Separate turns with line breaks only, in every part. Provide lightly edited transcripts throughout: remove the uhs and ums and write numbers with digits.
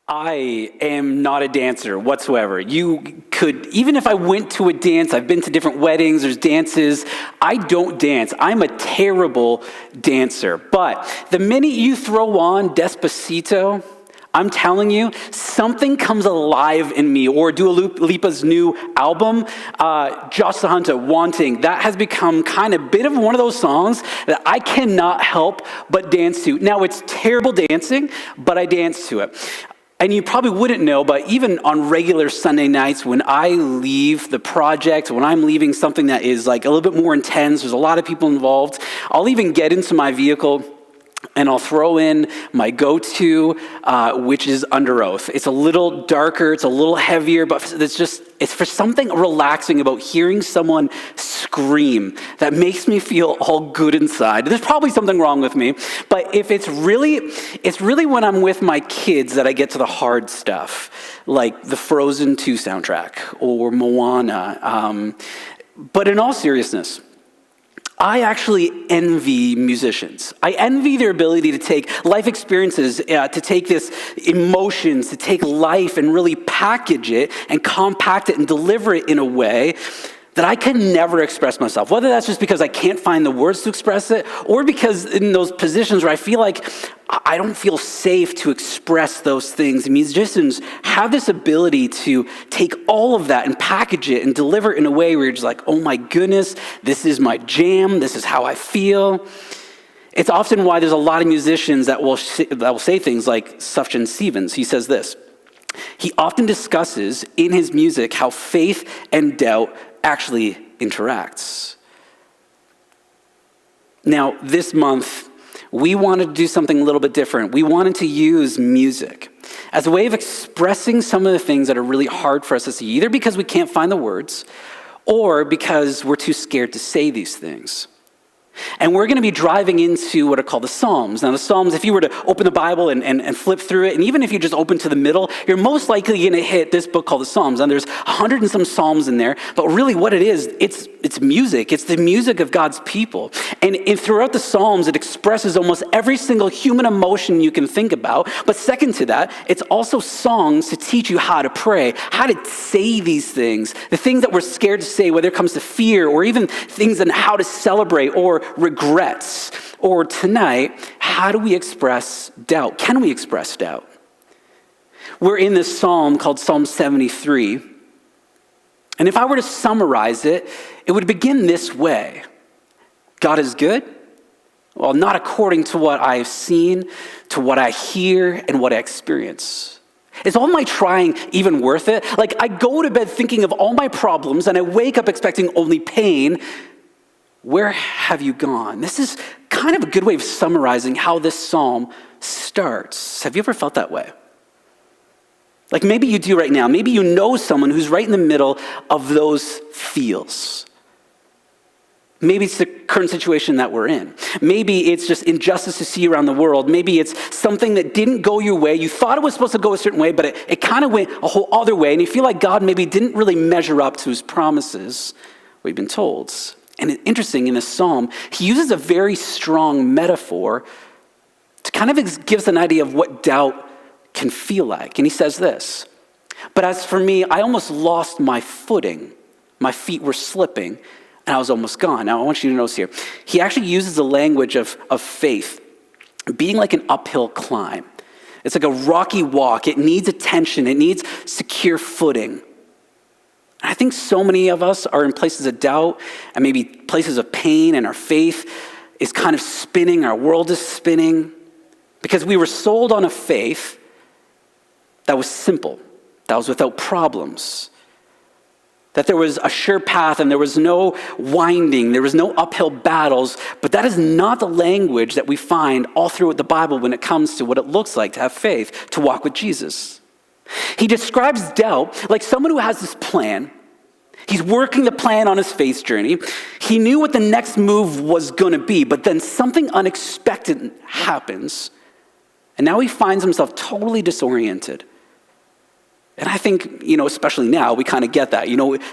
I am not a dancer whatsoever. You could, even if I went to a dance, I've been to different weddings, there's dances, I don't dance. I'm a terrible dancer. But the minute you throw on Despacito, I'm telling you, something comes alive in me. Or Dua Lipa's new album, Josh the Hunter, Wanting, that has become kind of a bit of one of those songs that I cannot help but dance to. Now, it's terrible dancing, but I dance to it. And you probably wouldn't know, but even on regular Sunday nights, when I leave the project, when I'm leaving something that is like a little bit more intense, there's a lot of people involved, I'll even get into my vehicle and I'll throw in my go-to, which is Under Oath. It's a little darker, it's a little heavier, but it's for something relaxing about hearing someone scream that makes me feel all good inside. There's probably something wrong with me, but if it's really when I'm with my kids that I get to the hard stuff, like the Frozen 2 soundtrack or Moana. But in all seriousness, I actually envy musicians. I envy their ability to take life experiences, to take this emotions, to take life and really package it and compact it and deliver it in a way that I can never express myself. Whether that's just because I can't find the words to express it, or because in those positions where I feel like I don't feel safe to express those things. Musicians have this ability to take all of that and package it and deliver it in a way where you're just like, oh my goodness, this is my jam, this is how I feel. It's often why there's a lot of musicians that will say things like Sufjan Stevens. He says this: he often discusses in his music how faith and doubt actually interacts. Now, this month, we wanted to do something a little bit different. We wanted to use music as a way of expressing some of the things that are really hard for us to see, either because we can't find the words or because we're too scared to say these things. And we're going to be driving into what are called the Psalms. Now, the Psalms, if you were to open the Bible and flip through it, and even if you just open to the middle, you're most likely going to hit this book called the Psalms. And there's 100 and some Psalms in there, but really what it is, it's music. It's the music of God's people. And throughout the Psalms, it expresses almost every single human emotion you can think about. But second to that, it's also songs to teach you how to pray, how to say these things, the things that we're scared to say, whether it comes to fear or even things on how to celebrate or regrets. Or tonight, how do we express doubt? Can we express doubt? We're in this psalm called Psalm 73. And if I were to summarize it, it would begin this way: God is good. Well, not according to what I've seen, to what I hear, and what I experience. Is all my trying even worth it? Like, I go to bed thinking of all my problems, and I wake up expecting only pain. Where have you gone? This is kind of a good way of summarizing how this psalm starts. Have you ever felt that way? Like maybe you do right now. Maybe you know someone who's right in the middle of those feels. Maybe it's the current situation that we're in. Maybe it's just injustice you see around the world. Maybe it's something that didn't go your way. You thought it was supposed to go a certain way, but it kind of went a whole other way. And you feel like God maybe didn't really measure up to his promises, we've been told. And it's interesting, in this psalm, he uses a very strong metaphor to kind of give us an idea of what doubt can feel like. And he says this: but as for me, I almost lost my footing. My feet were slipping, and I was almost gone. Now, I want you to notice here, he actually uses the language of faith, being like an uphill climb. It's like a rocky walk. It needs attention. It needs secure footing. I think so many of us are in places of doubt and maybe places of pain, and our faith is kind of spinning, our world is spinning, because we were sold on a faith that was simple, that was without problems, that there was a sure path and there was no winding, there was no uphill battles. But that is not the language that we find all throughout the Bible when it comes to what it looks like to have faith, to walk with Jesus. He describes doubt like someone who has this plan. He's working the plan on his faith journey. He knew what the next move was going to be, but then something unexpected happens, and now he finds himself totally disoriented. And I think, especially now, we kind of get that.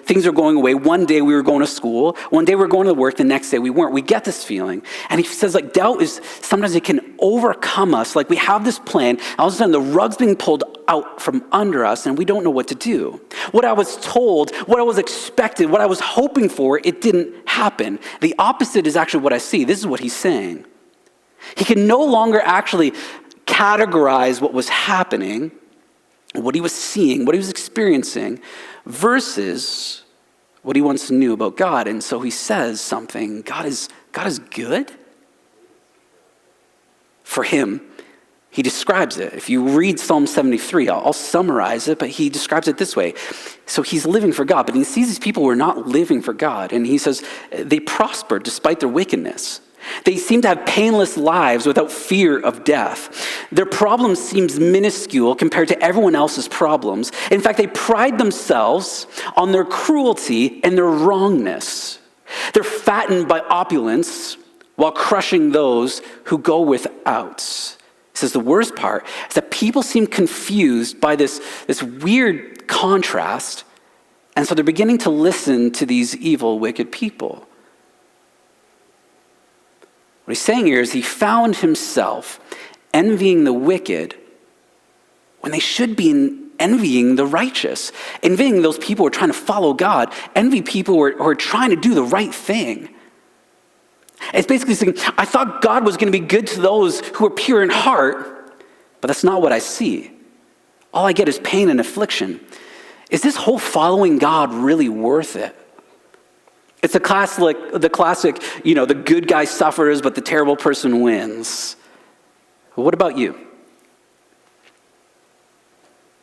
Things are going away. One day we were going to school. One day we were going to work. The next day we weren't. We get this feeling. And he says, doubt is, sometimes it can overcome us. We have this plan. All of a sudden, the rug's being pulled out from under us, and we don't know what to do. What I was told, what I was expected, what I was hoping for, it didn't happen. The opposite is actually what I see. This is what he's saying. He can no longer actually categorize what was happening, what he was seeing, what he was experiencing, versus what he once knew about God. And so he says something, God is good? For him, he describes it. If you read Psalm 73, I'll summarize it, but he describes it this way. So he's living for God, but he sees these people who are not living for God. And he says, they prosper despite their wickedness. They seem to have painless lives without fear of death. Their problem seems minuscule compared to everyone else's problems. In fact, they pride themselves on their cruelty and their wrongness. They're fattened by opulence while crushing those who go without. He says the worst part is that people seem confused by this weird contrast, and so they're beginning to listen to these evil, wicked people. What he's saying here is he found himself envying the wicked when they should be envying the righteous, envying those people who are trying to follow God, envy people who are trying to do the right thing. It's basically saying, I thought God was going to be good to those who are pure in heart, but that's not what I see. All I get is pain and affliction. Is this whole following God really worth it? It's the classic, the good guy suffers, but the terrible person wins. Well, what about you?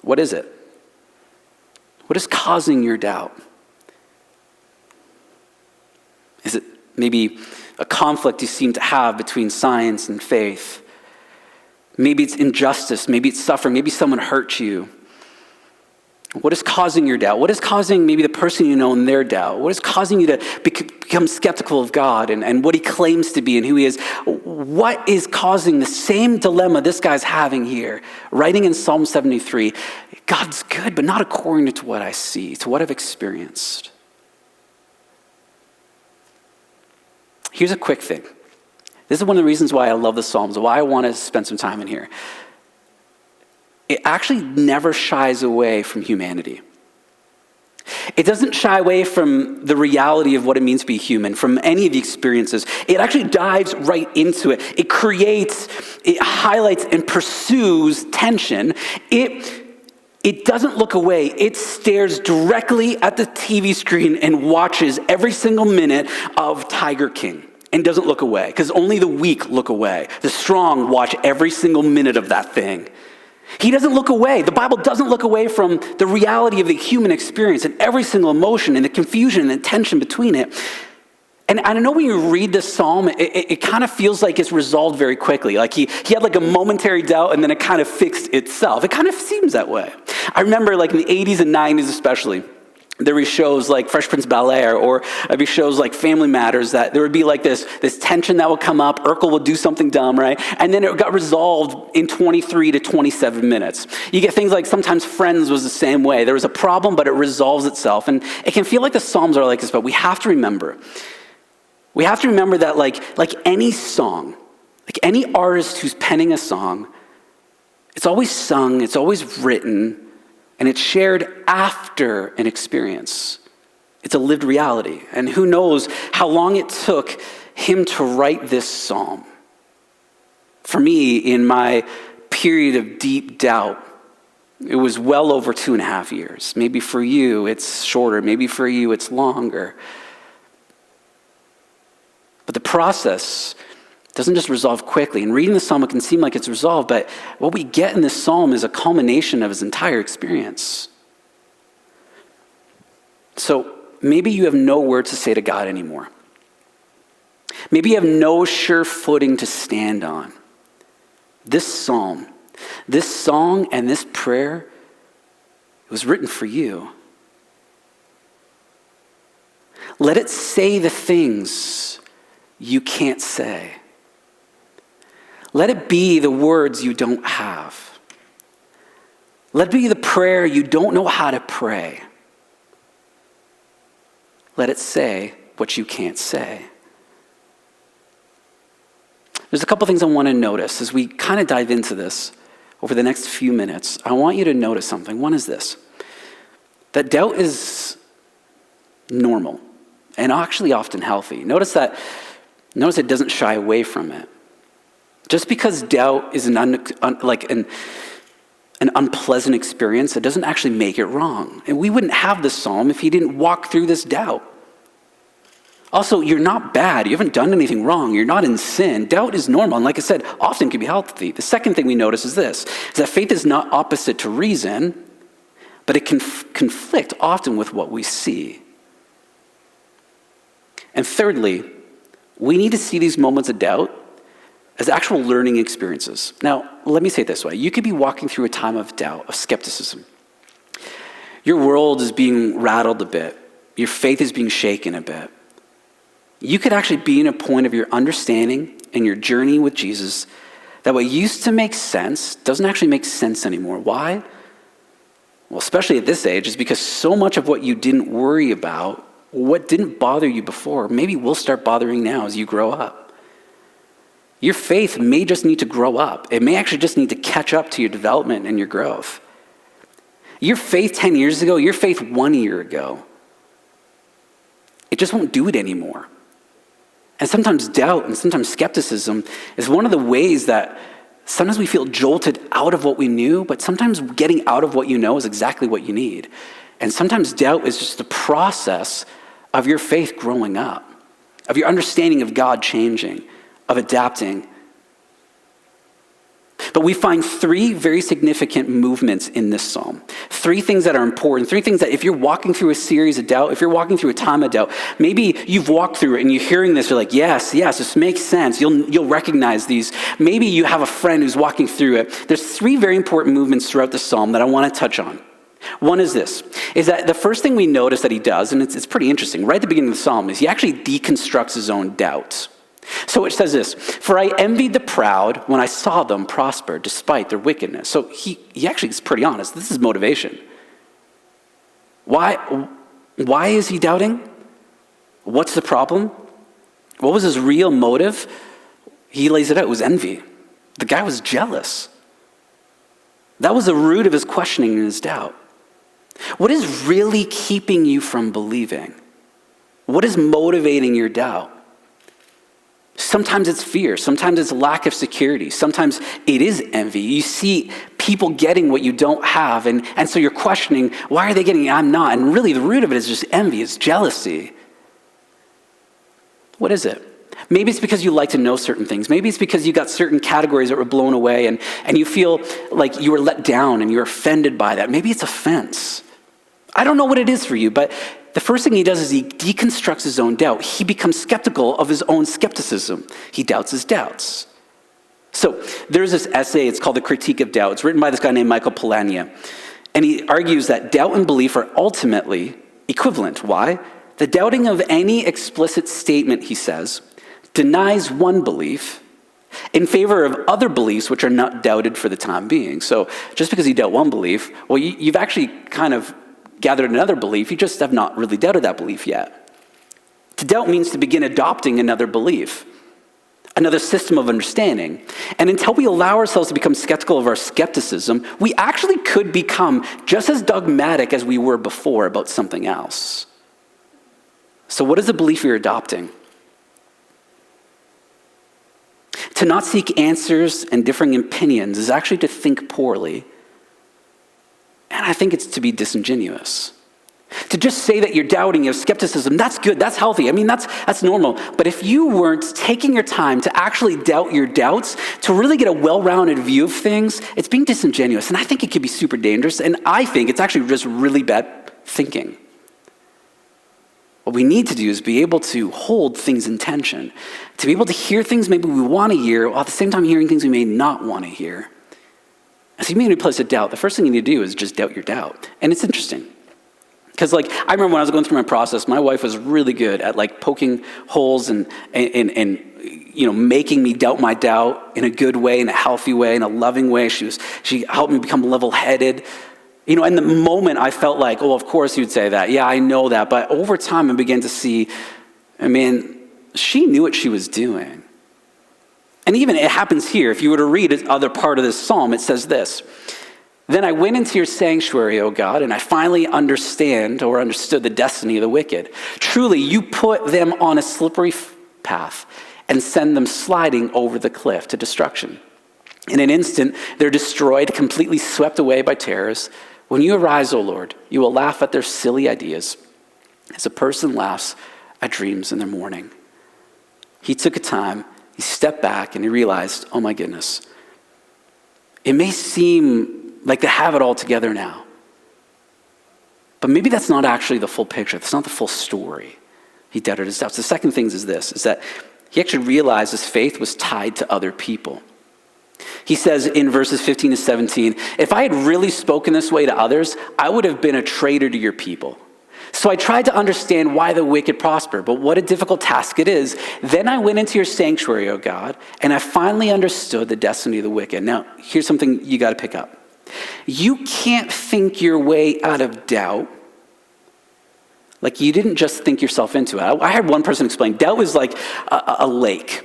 What is it? What is causing your doubt? Is it maybe a conflict you seem to have between science and faith? Maybe it's injustice. Maybe it's suffering. Maybe someone hurt you. What is causing your doubt? What is causing maybe the person you know in their doubt? What is causing you to become skeptical of God and what he claims to be and who he is? What is causing the same dilemma this guy's having here? Writing in Psalm 73, God's good, but not according to what I see, to what I've experienced. Here's a quick thing. This is one of the reasons why I love the Psalms, why I want to spend some time in here. It actually never shies away from humanity. It doesn't shy away from the reality of what it means to be human, from any of the experiences. It actually dives right into it. It creates, it highlights and pursues tension. It doesn't look away. It stares directly at the TV screen and watches every single minute of Tiger King and doesn't look away, because only the weak look away. The strong watch every single minute of that thing. He doesn't look away. The Bible doesn't look away from the reality of the human experience and every single emotion and the confusion and the tension between it. And I know when you read this psalm, it kind of feels like it's resolved very quickly. Like he had like a momentary doubt and then it kind of fixed itself. It kind of seems that way. I remember like in the 80s and 90s especially, there were shows like Fresh Prince of Bel-Air, or there'd be shows like Family Matters, that there would be like this tension that would come up. Urkel would do something dumb, right? And then it got resolved in 23 to 27 minutes. You get things like sometimes Friends was the same way. There was a problem, but it resolves itself. And it can feel like the Psalms are like this, but we have to remember that like any song, like any artist who's penning a song, it's always sung, it's always written, and it's shared after an experience. It's a lived reality. And who knows how long it took him to write this psalm. For me, in my period of deep doubt, it was well over 2.5 years. Maybe for you, it's shorter. Maybe for you, it's longer. But the process doesn't just resolve quickly. And reading the psalm, it can seem like it's resolved, but what we get in this psalm is a culmination of his entire experience. So maybe you have no words to say to God anymore. Maybe you have no sure footing to stand on. This psalm, this song, and this prayer, it was written for you. Let it say the things you can't say. Let it be the words you don't have. Let it be the prayer you don't know how to pray. Let it say what you can't say. There's a couple things I want to notice as we kind of dive into this over the next few minutes. I want you to notice something. One is this, that doubt is normal and actually often healthy. Notice it doesn't shy away from it. Just because doubt is an unpleasant experience, it doesn't actually make it wrong. And we wouldn't have this psalm if he didn't walk through this doubt. Also, you're not bad. You haven't done anything wrong. You're not in sin. Doubt is normal. And like I said, often can be healthy. The second thing we notice is this, is that faith is not opposite to reason, but it can conflict often with what we see. And thirdly, we need to see these moments of doubt as actual learning experiences. Now, let me say it this way. You could be walking through a time of doubt, of skepticism. Your world is being rattled a bit. Your faith is being shaken a bit. You could actually be in a point of your understanding and your journey with Jesus that what used to make sense doesn't actually make sense anymore. Why? Well, especially at this age, is because so much of what you didn't worry about, what didn't bother you before, maybe will start bothering now as you grow up. Your faith may just need to grow up. It may actually just need to catch up to your development and your growth. Your faith 10 years ago, your faith 1 year ago, it just won't do it anymore. And sometimes doubt and sometimes skepticism is one of the ways that sometimes we feel jolted out of what we knew, but sometimes getting out of what you know is exactly what you need. And sometimes doubt is just the process of your faith growing up, of your understanding of God changing, of adapting. But we find three very significant movements in this psalm. Three things that are important. Three things that if you're walking through a series of doubt, if you're walking through a time of doubt, maybe you've walked through it and you're hearing this, you're like, yes, this makes sense. You'll recognize these. Maybe you have a friend who's walking through it. There's three very important movements throughout the psalm that I want to touch on. One is this, is that the first thing we notice that he does, and it's pretty interesting, right at the beginning of the psalm, is he actually deconstructs his own doubts. So it says this, for I envied the proud when I saw them prosper despite their wickedness. So he actually is pretty honest. This is motivation. Why is he doubting? What's the problem? What was his real motive? He lays it out. It was envy. The guy was jealous. That was the root of his questioning and his doubt. What is really keeping you from believing? What is motivating your doubt? Sometimes it's fear. Sometimes it's lack of security. Sometimes it is envy. You see people getting what you don't have, and so you're questioning, why are they getting it? I'm not. And really the root of it is just envy. It's jealousy. What is it? Maybe it's because you like to know certain things. Maybe it's because you got certain categories that were blown away and you feel like you were let down and you're offended by that. Maybe it's offense. I don't know what it is for you, but the first thing he does is he deconstructs his own doubt. He becomes skeptical of his own skepticism. He doubts his doubts. So there's this essay, it's called The Critique of Doubt. It's written by this guy named Michael Polanyi. And he argues that doubt and belief are ultimately equivalent. Why? The doubting of any explicit statement, he says, denies one belief in favor of other beliefs which are not doubted for the time being. So just because you doubt one belief, well, you've actually kind of gathered another belief, you just have not really doubted that belief yet. To doubt means to begin adopting another belief, another system of understanding. And until we allow ourselves to become skeptical of our skepticism, we actually could become just as dogmatic as we were before about something else. So what is the belief you're adopting? To not seek answers and differing opinions is actually to think poorly. And I think it's to be disingenuous. To just say that you're doubting, you have skepticism, that's good, that's healthy. I mean, that's normal. But if you weren't taking your time to actually doubt your doubts, to really get a well-rounded view of things, it's being disingenuous. And I think it can be super dangerous. And I think it's actually just really bad thinking. What we need to do is be able to hold things in tension, to be able to hear things maybe we want to hear, while at the same time hearing things we may not want to hear. As you may be in a place of doubt, the first thing you need to do is just doubt your doubt. And it's interesting. Because I remember when I was going through my process, my wife was really good at poking holes and making me doubt my doubt in a good way, in a healthy way, in a loving way. She helped me become level-headed. In the moment I felt like, oh, of course you'd say that. Yeah, I know that. But over time I began to see, she knew what she was doing. And even it happens here. If you were to read the other part of this psalm, it says this: "Then I went into your sanctuary, O God, and I finally understood the destiny of the wicked. Truly, you put them on a slippery path and send them sliding over the cliff to destruction. In an instant, they're destroyed, completely swept away by terrors. When you arise, O Lord, you will laugh at their silly ideas, as a person laughs at dreams in their morning." He took a time, he stepped back, and he realized, oh my goodness, it may seem like they have it all together now, but maybe that's not actually the full picture. That's not the full story. He doubted his doubts. The second thing is that he actually realized his faith was tied to other people. He says in verses 15 to 17, "If I had really spoken this way to others, I would have been a traitor to your people. So I tried to understand why the wicked prosper, but what a difficult task it is. Then I went into your sanctuary, O God, and I finally understood the destiny of the wicked." Now, here's something you got to pick up. You can't think your way out of doubt. You didn't just think yourself into it. I heard one person explain, doubt is like a lake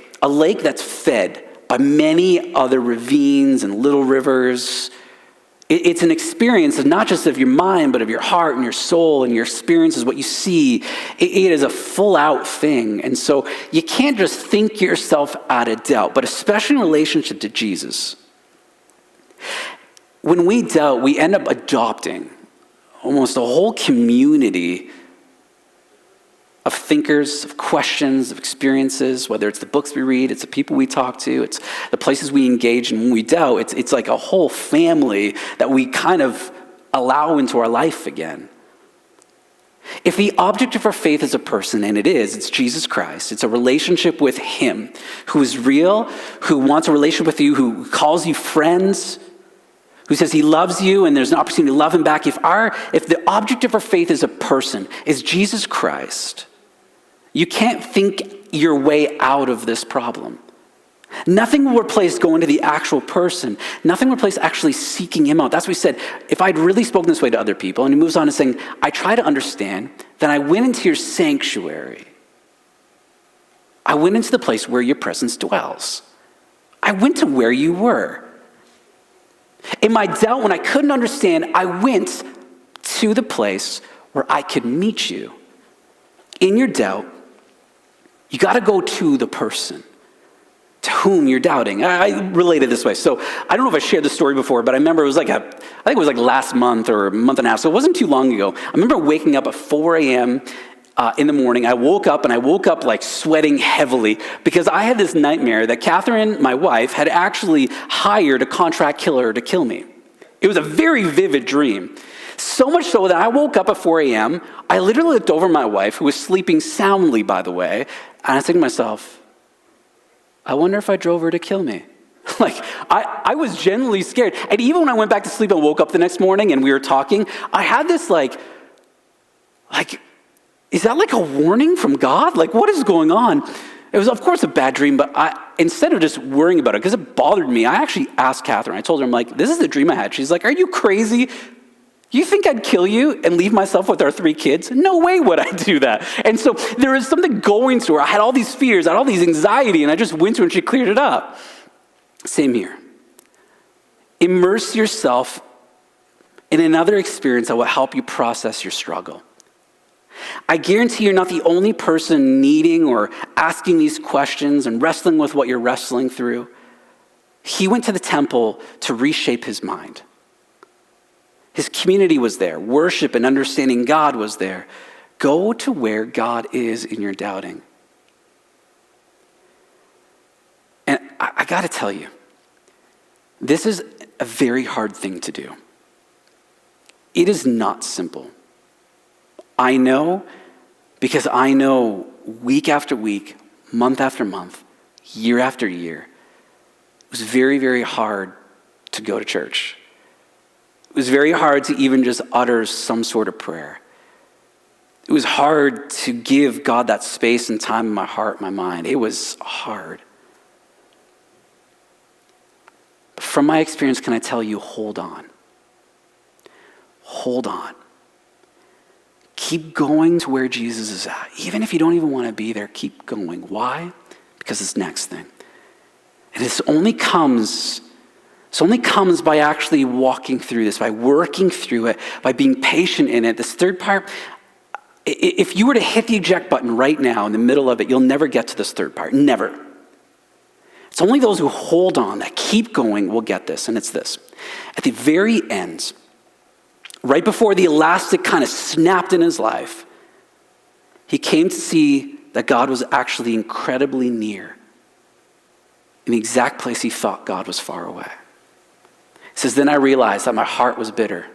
that's fed by many other ravines and little rivers. It's an experience of not just of your mind, but of your heart and your soul and your experiences, what you see. It is a full out thing. And so you can't just think yourself out of doubt, but especially in relationship to Jesus. When we doubt, we end up adopting almost a whole community of thinkers, of questions, of experiences, whether it's the books we read, it's the people we talk to, it's the places we engage in. When we doubt, it's like a whole family that we kind of allow into our life again. If the object of our faith is a person, and it's Jesus Christ, it's a relationship with him who is real, who wants a relationship with you, who calls you friends, who says he loves you and there's an opportunity to love him back. If the object of our faith is a person, is Jesus Christ, you can't think your way out of this problem. Nothing will replace going to the actual person. Nothing will replace actually seeking him out. That's what he said. If I'd really spoken this way to other people, and he moves on to saying, I try to understand, then I went into your sanctuary. I went into the place where your presence dwells. I went to where you were. In my doubt, when I couldn't understand, I went to the place where I could meet you. In your doubt, you got to go to the person to whom you're doubting. I relate it this way. So I don't know if I shared this story before, but I remember it was I think it was last month or a month and a half, so it wasn't too long ago. I remember waking up at 4 a.m. In the morning. I woke up sweating heavily because I had this nightmare that Catherine, my wife, had actually hired a contract killer to kill me. It was a very vivid dream. So much so that I woke up at 4 a.m. I literally looked over my wife, who was sleeping soundly, by the way, and I said to myself, I wonder if I drove her to kill me. I was genuinely scared. And even when I went back to sleep and woke up the next morning and we were talking, I had this is that a warning from God? What is going on? It was, of course, a bad dream, but instead of just worrying about it, because it bothered me, I actually asked Catherine. I told her, this is the dream I had. She's like, are you crazy? You think I'd kill you and leave myself with our 3 kids? No way would I do that. And so there was something going to her. I had all these fears, I had all these anxiety, and I just went to her and she cleared it up. Same here. Immerse yourself in another experience that will help you process your struggle. I guarantee you're not the only person needing or asking these questions and wrestling with what you're wrestling through. He went to the temple to reshape his mind. His community was there. Worship and understanding God was there. Go to where God is in your doubting. And I got to tell you, this is a very hard thing to do. It is not simple. I know, because I know week after week, month after month, year after year, it was very, very hard to go to church. It was very hard to even just utter some sort of prayer. It was hard to give God that space and time in my heart, my mind. It was hard. But from my experience, can I tell you, hold on. Hold on. Keep going to where Jesus is at. Even if you don't even want to be there, keep going. Why? Because it's next thing. And this only comes by actually walking through this, by working through it, by being patient in it. This third part, if you were to hit the eject button right now in the middle of it, you'll never get to this third part. Never. It's only those who hold on, that keep going, will get this. And it's this. At the very end, right before the elastic kind of snapped in his life, he came to see that God was actually incredibly near in the exact place he thought God was far away. He says, then I realized that my heart was bitter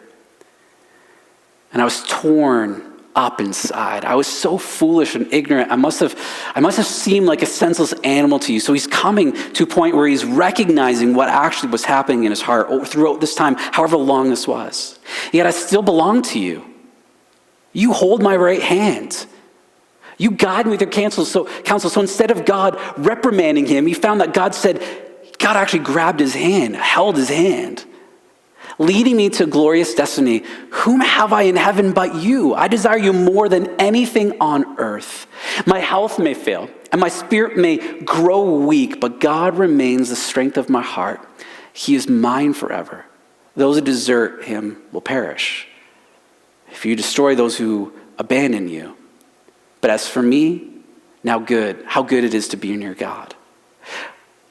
and I was torn up inside. I was so foolish and ignorant. I must have seemed like a senseless animal to you. So he's coming to a point where he's recognizing what actually was happening in his heart throughout this time, however long this was. Yet I still belong to you. You hold my right hand. You guide me with your counsel. So instead of God reprimanding him, he found that God actually grabbed his hand, held his hand, leading me to a glorious destiny. Whom have I in heaven but you? I desire you more than anything on earth. My health may fail, and my spirit may grow weak, but God remains the strength of my heart. He is mine forever. Those who desert him will perish. If you destroy those who abandon you. But as for me, how good it is to be near God.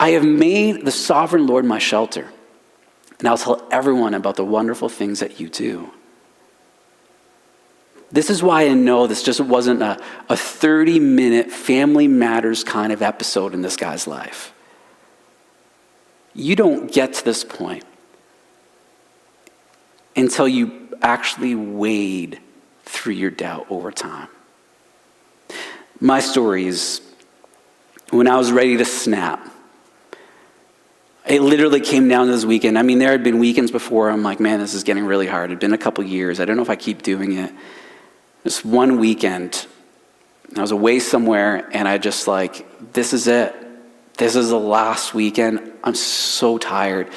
I have made the sovereign Lord my shelter, and I'll tell everyone about the wonderful things that you do. This is why I know this just wasn't a 30-minute Family Matters kind of episode in this guy's life. You don't get to this point until you actually wade through your doubt over time. My story is when I was ready to snap. It literally came down to this weekend. I mean, there had been weekends before. I'm like, man, this is getting really hard. It's been a couple years. I don't know if I keep doing it. This one weekend, I was away somewhere, and I just like, this is it. This is the last weekend. I'm so tired.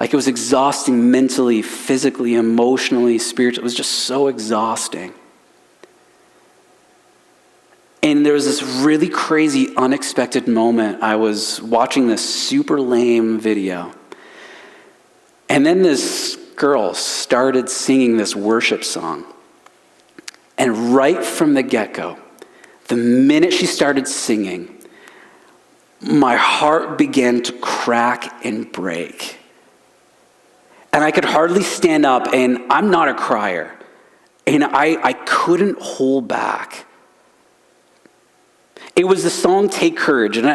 Like, it was exhausting mentally, physically, emotionally, spiritually. It was just so exhausting. And there was this really crazy, unexpected moment. I was watching this super lame video. And then this girl started singing this worship song. And right from the get-go, the minute she started singing, my heart began to crack and break. And I could hardly stand up, and I'm not a crier. And I couldn't hold back. It was the song Take Courage. And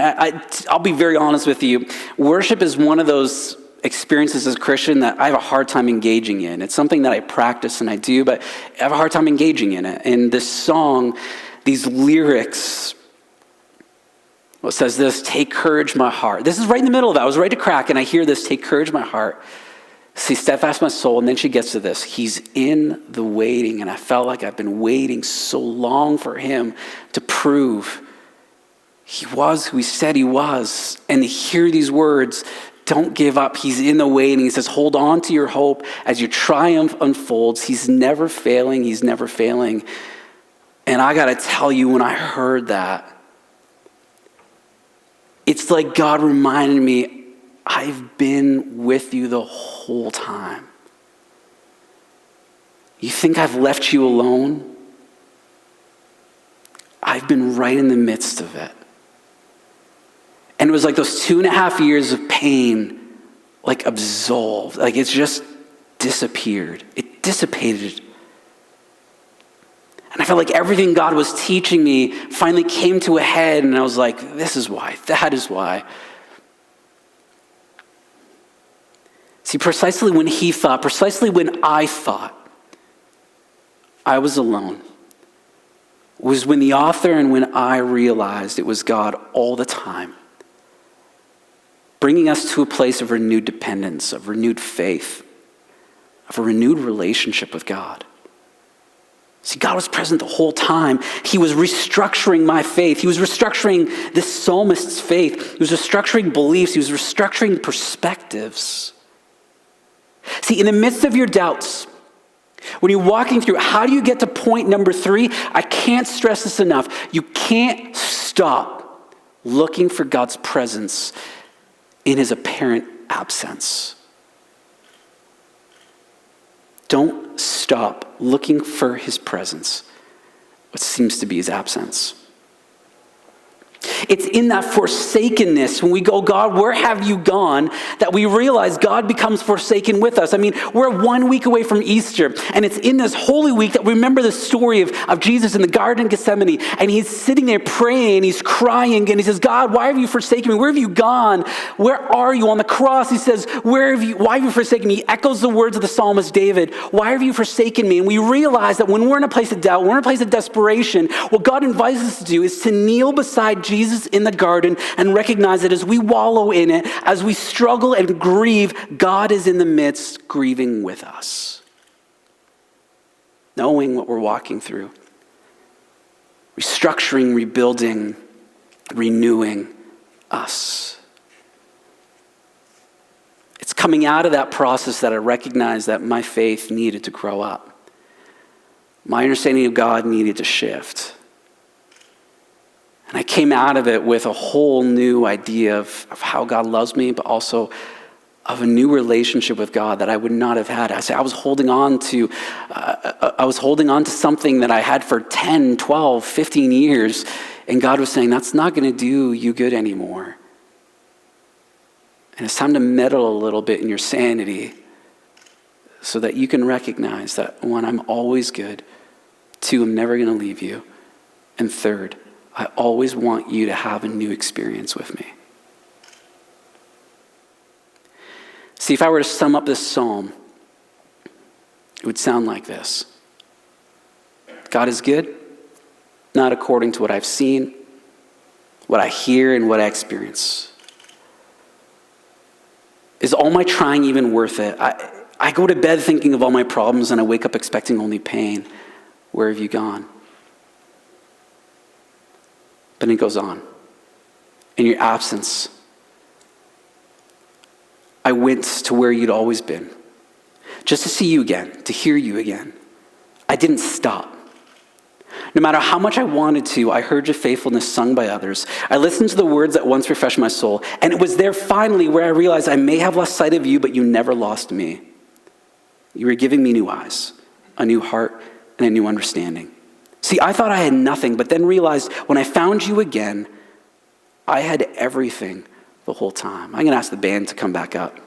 I'll be very honest with you. Worship is one of those experiences as a Christian that I have a hard time engaging in. It's something that I practice and I do, but I have a hard time engaging in it. And this song, these lyrics, it says this, take courage, my heart. This is right in the middle of it. I was ready to crack, and I hear this, take courage, my heart. See, steadfast my soul. And then she gets to this. He's in the waiting. And I felt like I've been waiting so long for him to prove he was who he said he was. And to hear these words, don't give up. He's in the waiting. He says, hold on to your hope as your triumph unfolds. He's never failing. He's never failing. And I got to tell you, when I heard that, it's like God reminded me, I've been with you the whole time. You think I've left you alone? I've been right in the midst of it. And it was like those 2.5 years of pain, like absolved. Like it's just disappeared. It dissipated. And I felt like everything God was teaching me finally came to a head. And I was like, this is why. That is why. See, precisely when he thought, precisely when I thought I was alone, was when the author and when I realized it was God all the time, bringing us to a place of renewed dependence, of renewed faith, of a renewed relationship with God. See, God was present the whole time. He was restructuring my faith. He was restructuring this psalmist's faith. He was restructuring beliefs. He was restructuring perspectives. See, in the midst of your doubts, when you're walking through, how do you get to point number 3? I can't stress this enough. You can't stop looking for God's presence in his apparent absence. Don't stop looking for his presence, what seems to be his absence. It's in that forsakenness when we go, God, where have you gone? That we realize God becomes forsaken with us. I mean, we're 1 week away from Easter, and it's in this Holy Week that we remember the story of Jesus in the Garden of Gethsemane, and he's sitting there praying, he's crying, and he says, God, why have you forsaken me? Where have you gone? Where are you? On the cross, he says, why have you forsaken me? He echoes the words of the psalmist David, why have you forsaken me? And we realize that when we're in a place of doubt, we're in a place of desperation, what God invites us to do is to kneel beside Jesus in the garden and recognize that as we wallow in it, as we struggle and grieve, God is in the midst grieving with us. Knowing what we're walking through. Restructuring, rebuilding, renewing us. It's coming out of that process that I recognize that my faith needed to grow up. My understanding of God needed to shift. And I came out of it with a whole new idea of how God loves me, but also of a new relationship with God that I would not have had. I was holding on to something that I had for 10, 12, 15 years. And God was saying, that's not going to do you good anymore. And it's time to meddle a little bit in your sanity so that you can recognize that, 1, I'm always good. 2, I'm never going to leave you. And 3rd, I always want you to have a new experience with me. See, if I were to sum up this psalm, it would sound like this. God is good, not according to what I've seen, what I hear, and what I experience. Is all my trying even worth it? I go to bed thinking of all my problems and I wake up expecting only pain. Where have you gone? But it goes on. In your absence, I went to where you'd always been, just to see you again, to hear you again. I didn't stop. No matter how much I wanted to, I heard your faithfulness sung by others. I listened to the words that once refreshed my soul, and it was there finally where I realized I may have lost sight of you, but you never lost me. You were giving me new eyes, a new heart, and a new understanding. See, I thought I had nothing, but then realized when I found you again, I had everything the whole time. I'm going to ask the band to come back up.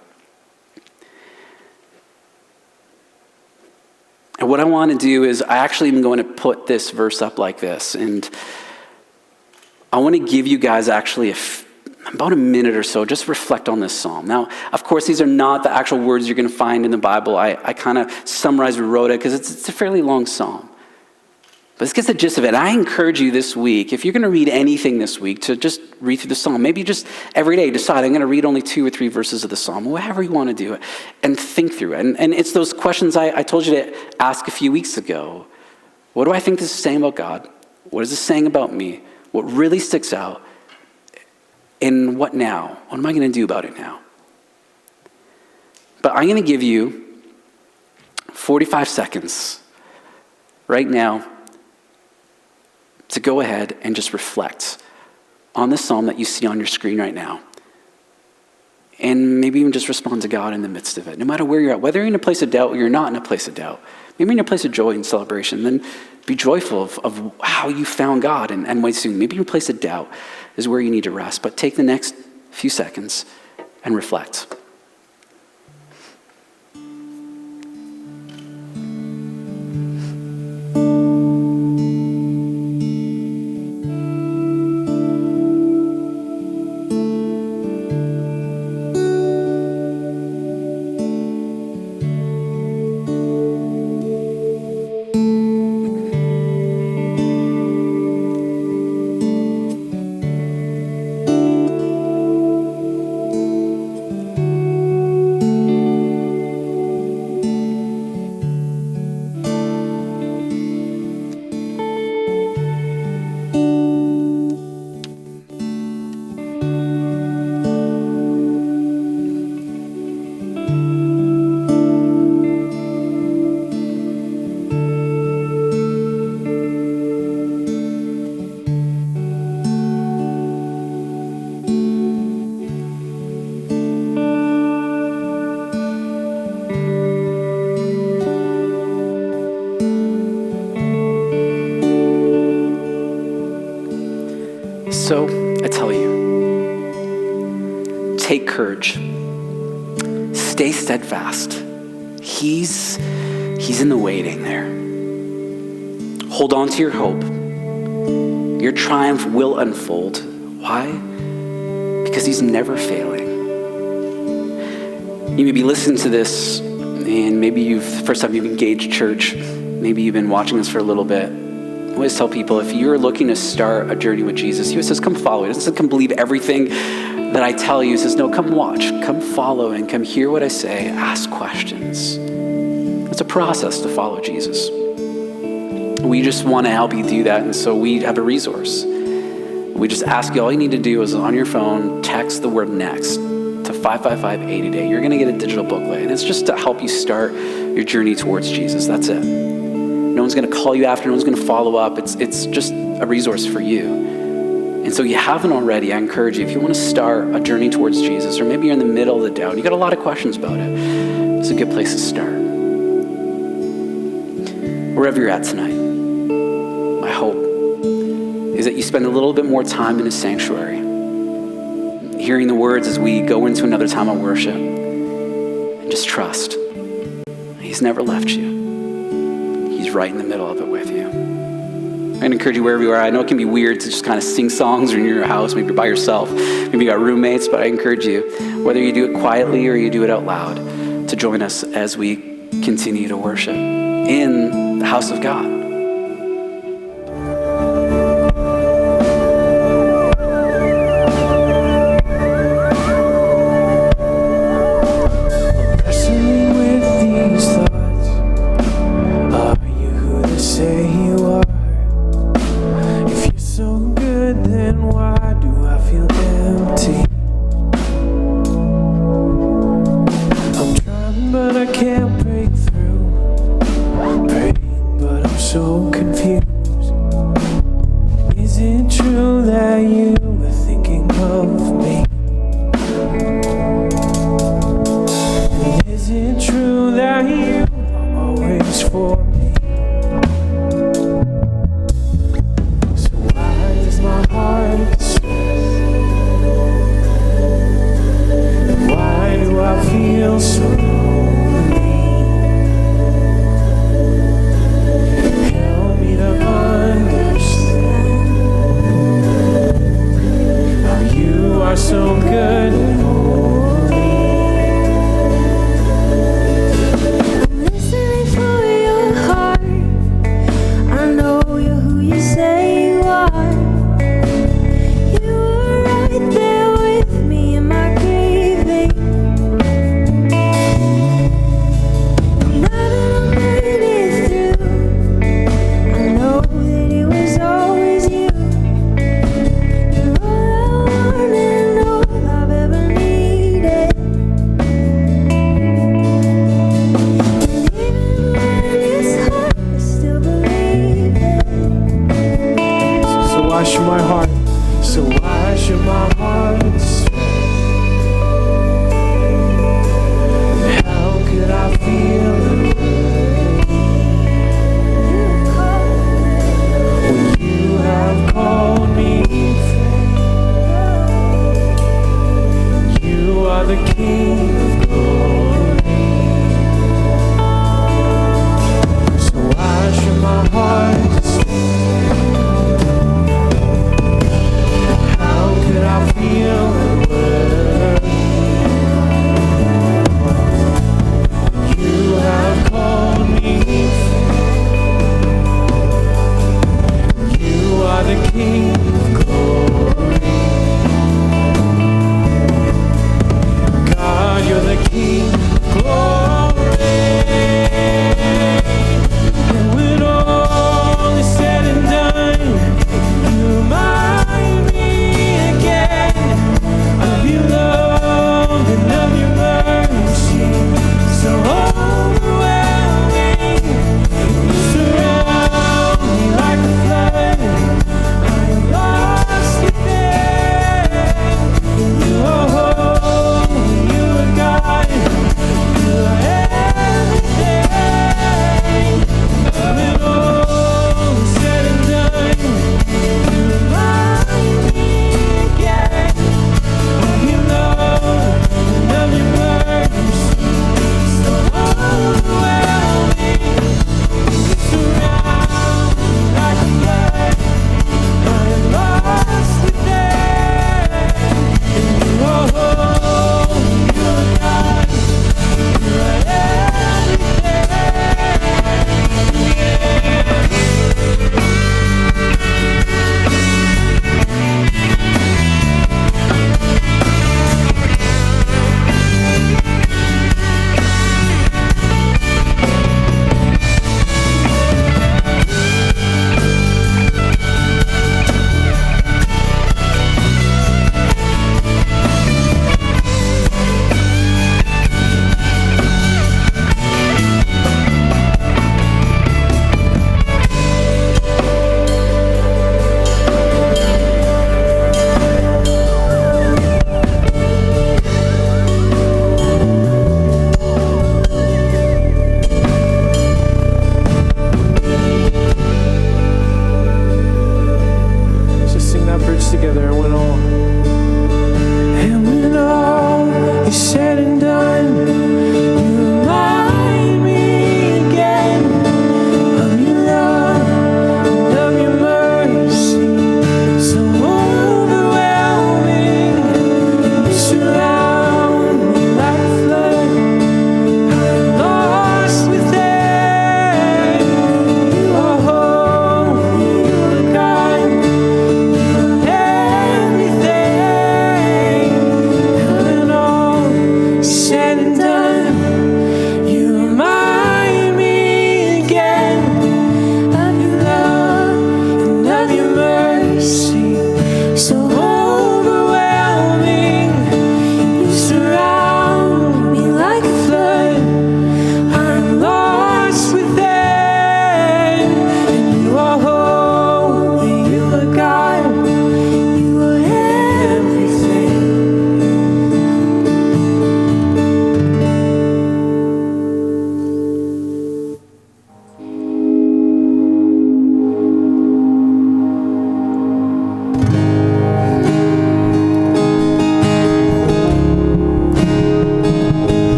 And what I want to do is I actually am going to put this verse up like this. And I want to give you guys actually about a minute or so, just reflect on this psalm. Now, of course, these are not the actual words you're going to find in the Bible. I kind of summarized and wrote it because it's a fairly long psalm. But this gets the gist of it. I encourage you this week, if you're going to read anything this week, to just read through the psalm. Maybe just every day decide, I'm going to read only 2 or 3 verses of the psalm, whatever you want to do it, and think through it. And it's those questions I told you to ask a few weeks ago. What do I think this is saying about God? What is this saying about me? What really sticks out? And what now? What am I going to do about it now? But I'm going to give you 45 seconds right now to go ahead and just reflect on the psalm that you see on your screen right now. And maybe even just respond to God in the midst of it. No matter where you're at, whether you're in a place of doubt or you're not in a place of doubt, maybe in a place of joy and celebration, then be joyful of how you found God and wait soon. Maybe in a place of doubt is where you need to rest. But take the next few seconds and reflect. So I tell you, take courage. Stay steadfast. He's in the waiting there. Hold on to your hope. Your triumph will unfold. Why? Because he's never failing. You may be listening to this, and maybe first time you've engaged church, maybe you've been watching this for a little bit. I always tell people, if you're looking to start a journey with Jesus, he says, come follow. He doesn't come believe everything that I tell you. He says, no, come watch, come follow, and come hear what I say, ask questions. It's a process to follow Jesus. We just want to help you do that, and so we have a resource. We just ask you, all you need to do is on your phone, text the word NEXT to 555-888. You're going to get a digital booklet, and it's just to help you start your journey towards Jesus. That's it. No one's going to call you after. No one's going to follow up. It's just a resource for you. And so you haven't already, I encourage you, if you want to start a journey towards Jesus, or maybe you're in the middle of the doubt, you got a lot of questions about it, it's a good place to start. Wherever you're at tonight, my hope is that you spend a little bit more time in his sanctuary, hearing the words as we go into another time of worship, and just trust. He's never left you. He's right in the middle of it with you. I encourage you wherever you are. I know it can be weird to just kind of sing songs or in your house, maybe you're by yourself, maybe you got roommates, but I encourage you, whether you do it quietly or you do it out loud, to join us as we continue to worship in the house of God.
So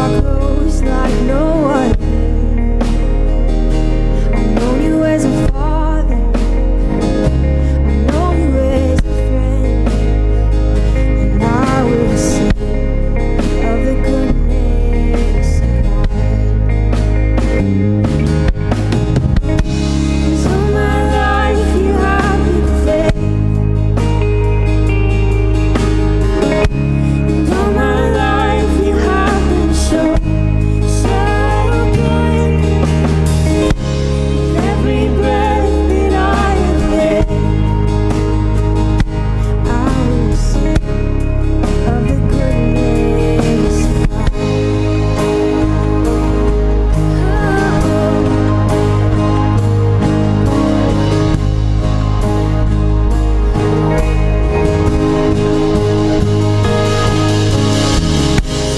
are close like no other. I know you as a father. I know you as a friend. And I will sing of the goodness of God. 'Cause all my life you have been faithful. And all my life you have been so good. With every breath that I have I will sing of the goodness of God.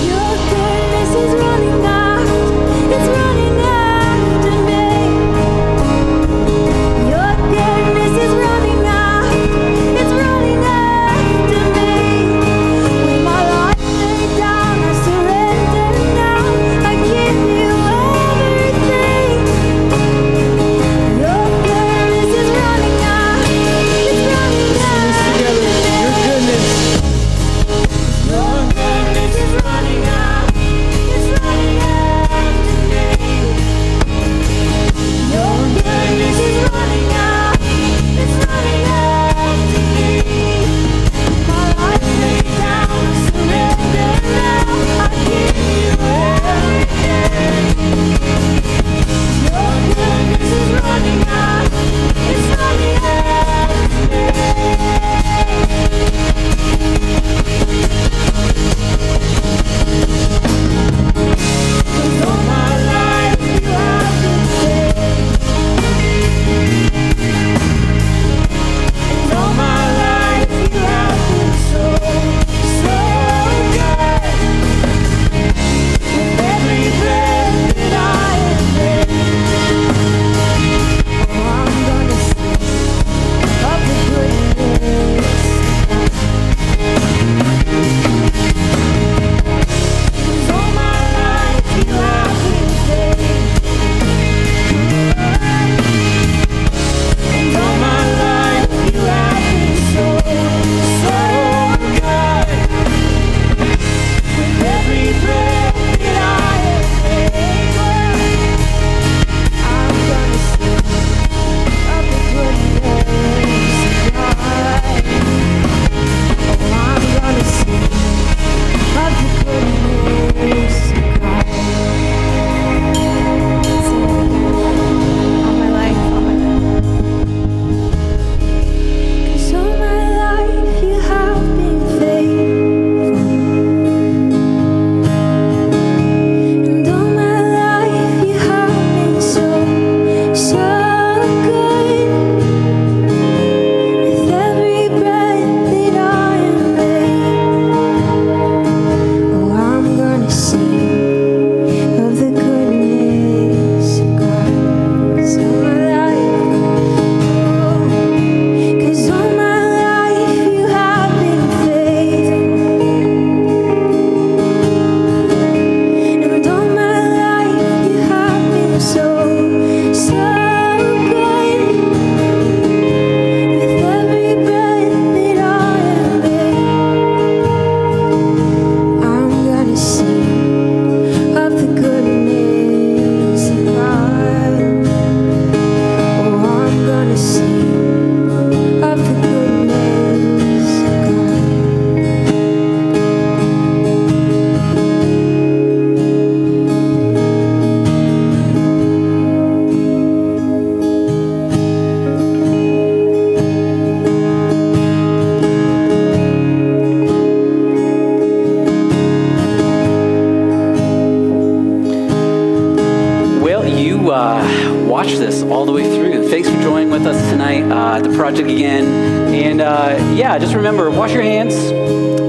Your goodness is running after, it's running after me. Your goodness is running after, it's running after me. With my life laid down, I surrender now. I give you everything. Your goodness is running after, it's running after me. Your goodness is running after, it's running after me. Your goodness is running after, it's running after me. My life laid down, I surrender now. I give you everything. Your goodness is running after, it's running after me. 'Cause all my life you have been faithful. And all my life you have been so good. With every breath that I have oh, I'm gonna sing of the goodness of God. 'Cause all my life you have been faithful. And all my life you have been so good. With every breath that I have I'm gonna sing of the goodness of God. Oh, I'm gonna sing of the goodness of God. Sing it again. All my life, all my life. 'Cause all my life you have been faithful. And all my life you have been so good. With every breath that I am oh, I'm gonna sing of the goodness of God. 'Cause all my life, 'cause all my life you have been faithful. And all my life you have been so good. With every breath that I am I'm gonna sing of the goodness of God. Oh, I'm gonna sing of the goodness of God.
Well, you watched this all the way through. Thanks for joining with us tonight at the project again. And yeah, just remember, wash your hands,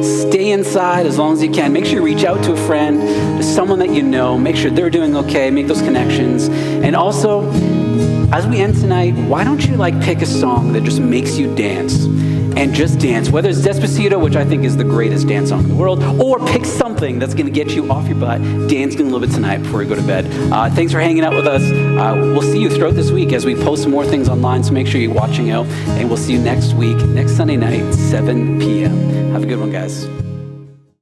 stay inside as long as you can. Make sure you reach out to a friend, to someone that you know. Make sure they're doing okay. Make those connections. And also, as we end tonight, why don't you pick a song that just makes you dance? and just dance. Whether it's Despacito, which I think is the greatest dance song in the world, or pick something that's going to get you off your butt, dancing a little bit tonight before you go to bed. Thanks for hanging out with us. We'll see you throughout this week as we post more things online, so make sure you're watching out, and we'll see you next week, next Sunday night, 7 p.m. Have a good one, guys.